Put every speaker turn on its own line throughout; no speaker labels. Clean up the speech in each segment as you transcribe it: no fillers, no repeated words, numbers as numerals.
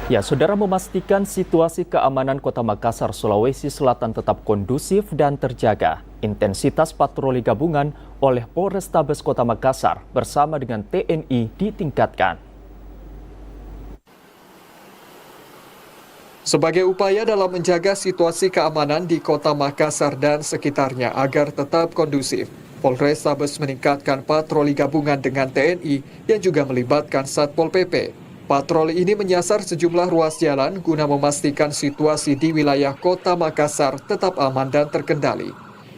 Ya, saudara memastikan situasi keamanan Kota Makassar, Sulawesi Selatan tetap kondusif dan terjaga. Intensitas patroli gabungan oleh Polrestabes Kota Makassar bersama dengan TNI ditingkatkan.
Sebagai upaya dalam menjaga situasi keamanan di Kota Makassar dan sekitarnya agar tetap kondusif, Polrestabes meningkatkan patroli gabungan dengan TNI yang juga melibatkan Satpol PP. Patroli ini menyasar sejumlah ruas jalan guna memastikan situasi di wilayah Kota Makassar tetap aman dan terkendali.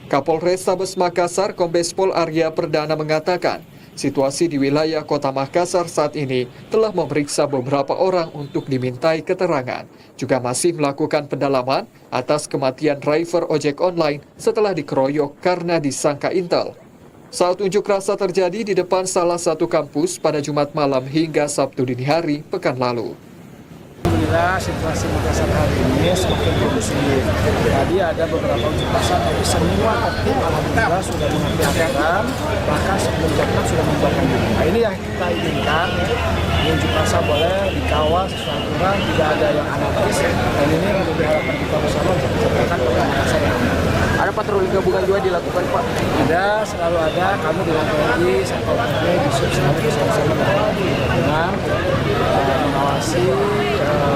Kapolrestabes Makassar, Kombes Pol Arya Perdana mengatakan, situasi di wilayah Kota Makassar saat ini telah memeriksa beberapa orang untuk dimintai keterangan. Juga masih melakukan pendalaman atas kematian driver ojek online setelah dikeroyok karena disangka intel. Saat unjuk rasa terjadi di depan salah satu kampus pada Jumat malam hingga Sabtu dini hari pekan lalu.
Alhamdulillah situasi Makassar hari ini semakin kondusif. Tadi ada beberapa unjuk rasa, tapi semua tertib alhamdulillah sudah mengerti aturan, bahkan sebelum jam sudah membubarkan diri. Nah, ini yang kita inginkan, unjuk rasa boleh dikawal sesuai aturan, tidak ada yang anarkis, dan ini menjadi harapan kita bersama untuk menciptakan Kota Makassar yang aman.
Ada patroli gabungan juga dilakukan, Pak?
Ada, selalu ada. Kami dengan TNI, Satpol PP, Disub selalu bersama-sama dengan mengawasi,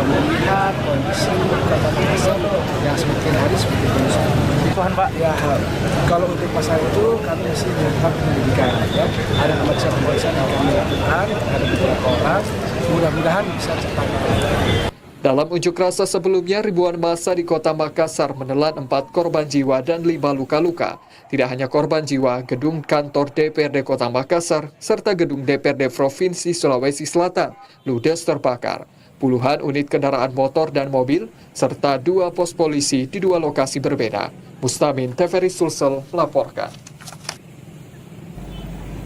melihat kondisi Kota Makassar yang semakin hari semakin kondusif.
Tuhan, Pak.
Ya, kalau untuk pasal itu kami masih melakukan penyelidikan. Ya. Ada pemeriksaan yang kami lakukan, ada beberapa orang. Mudah-mudahan bisa cepat.
Dalam unjuk rasa sebelumnya, ribuan massa di Kota Makassar menelan 4 korban jiwa dan 5 luka-luka. Tidak hanya korban jiwa, gedung kantor DPRD Kota Makassar serta gedung DPRD Provinsi Sulawesi Selatan ludes terbakar. Puluhan unit kendaraan motor dan mobil, serta 2 pos polisi di 2 lokasi berbeda. Mustamin, TVRI Sulsel, melaporkan.